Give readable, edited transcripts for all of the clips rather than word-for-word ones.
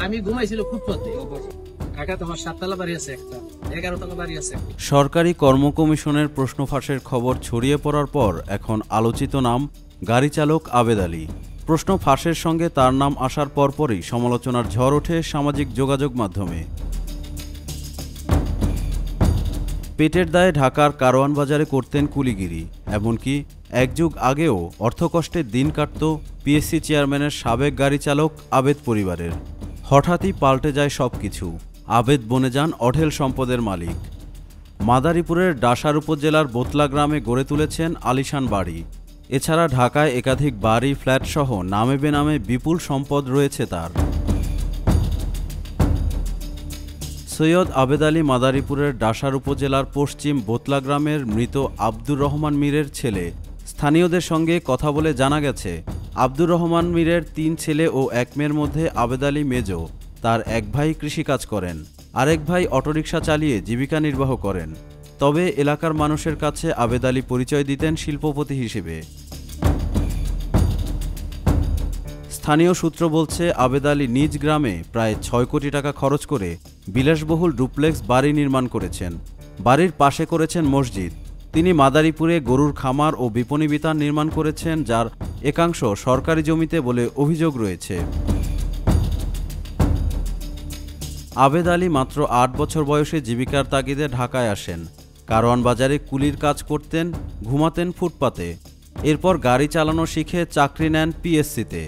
আমি ঘুমাইছিল ফুটপাতে। ঢাকা তোমার 7 তলা বাড়ি আছে একটা, 11 তলা বাড়ি আছে। সরকারি কর্ম কমিশনের প্রশ্ন ফাঁসের খবর ছড়িয়ে পড়ার পর এখন আলোচিত নাম গাড়ি চালক আবেদ আলী। প্রশ্ন ফাঁসের সঙ্গে তার নাম আসার পরপরই সমালোচনার ঝড় ওঠে সামাজিক যোগাযোগ মাধ্যমে। পেটের দায়ে ঢাকার কারওয়ান বাজারে করতেন কুলিগিরি, এমনকি এক যুগ আগেও অর্থকষ্টের দিন কাটত পিএসসি চেয়ারম্যানের সাবেক গাড়ি চালক আবেদ পরিবারের। হঠাৎই পাল্টে যায় সবকিছু। আবেদ বনে যান অঢেল সম্পদের মালিক। মাদারীপুরের ডাসার উপজেলার বোতলা গ্রামে গড়ে তুলেছেন আলিশান বাড়ি। এছাড়া ঢাকায় একাধিক বাড়ি, ফ্ল্যাট সহ নামে বেনামে বিপুল সম্পদ রয়েছে তার। সৈয়দ আবেদ আলী মাদারীপুরের ডাসার উপজেলার পশ্চিম বোতলা গ্রামের মৃত আব্দুর রহমান মীরের ছেলে। স্থানীয়দের সঙ্গে কথা বলে জানা গেছে, আব্দুর রহমান মীরের 3 ছেলে ও 1 মেয়ের মধ্যে আবেদ আলী মেজ। তার এক ভাই কৃষিকাজ করেন, আরেক ভাই অটোরিকশা চালিয়ে জীবিকা নির্বাহ করেন। তবে এলাকার মানুষের কাছে আবেদ আলী পরিচয় দিতেন শিল্পপতি হিসেবে। স্থানীয় সূত্র বলছে, আবেদ আলী নিজ গ্রামে প্রায় 6 কোটি টাকা খরচ করে বিলাসবহুল ডুপ্লেক্স বাড়ি নির্মাণ করেছেন। বাড়ির পাশে করেছেন মসজিদ। তিনি মাদারীপুরে গরুর খামার ও বিপণী বিতান নির্মাণ করেছেন, যার একাংশ সরকারি জমিতে বলে অভিযোগ রয়েছে। আবেদ আলী মাত্র 8 বছর বয়সে জীবিকার তাগিদে ঢাকায় আসেন। কারওয়ান বাজারে কুলির কাজ করতেন, ঘুমাতেন ফুটপাতে। এরপর গাড়ি চালানো শিখে চাকরি নেন পিএসসিতে।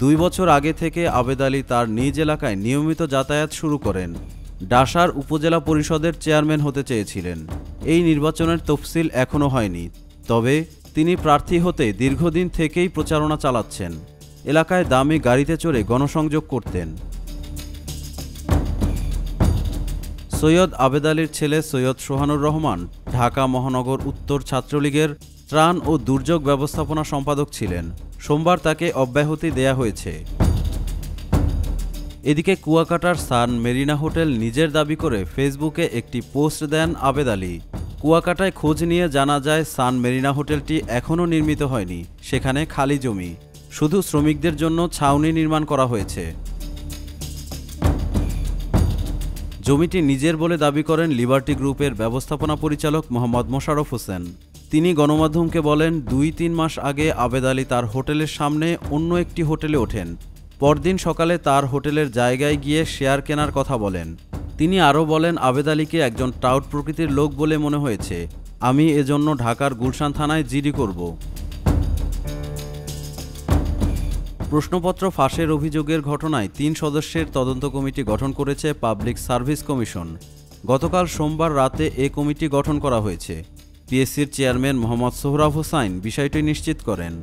2 বছর আগে থেকে আবেদ আলী তার নিজ এলাকায় নিয়মিত যাতায়াত শুরু করেন। ডাসার উপজেলা পরিষদের চেয়ারম্যান হতে চেয়েছিলেন। এই নির্বাচনের তফসিল এখনও হয়নি, তবে তিনি প্রার্থী হতে দীর্ঘদিন থেকেই প্রচারণা চালাচ্ছেন। এলাকায় দামি গাড়িতে চড়ে গণসংযোগ করতেন। সৈয়দ আবেদ আলীর ছেলে সৈয়দ সোহানুর রহমান ঢাকা মহানগর উত্তর ছাত্রলীগের ত্রাণ ও দুর্যোগ ব্যবস্থাপনা সম্পাদক ছিলেন। সোমবার তাকে অব্যাহতি দেয়া হয়েছে। এদিকে কুয়াকাটার সান মেরিনা হোটেল নিজের দাবি করে ফেসবুকে একটি পোস্ট দেন আবেদ আলী। কুয়াকাটায় খোঁজ নিয়ে জানা যায়, সান মেরিনা হোটেলটি এখনও নির্মিত হয়নি। সেখানে খালি জমি, শুধু শ্রমিকদের জন্য ছাউনি নির্মাণ করা হয়েছে। জমিটি নিজের বলে দাবি করেন লিবার্টি গ্রুপের ব্যবস্থাপনা পরিচালক মোহাম্মদ মোশাররফ হোসেন। তিনি গণমাধ্যমকে বলেন, 2-3 মাস আগে আবেদ আলী তার হোটেলের সামনে অন্য একটি হোটেলে ওঠেন। পরদিন সকালে তার হোটেলের জায়গায় গিয়ে শেয়ার কেনার কথা বলেন। তিনি আরও বলেন, আবেদ আলীকে একজন টাউট প্রকৃতির লোক বলে মনে হয়েছে। আমি এজন্য ঢাকার গুলশান থানায় জিডি করব। প্রশ্নপত্র ফাঁসের অভিযোগের ঘটনায় 3 সদস্যের তদন্ত কমিটি গঠন করেছে পাবলিক সার্ভিস কমিশন। গতকাল সোমবার রাতে এ কমিটি গঠন করা হয়েছে। পিএসসির চেয়ারম্যান মোহাম্মদ সোহরাব হোসাইন বিষয়টি নিশ্চিত করেন।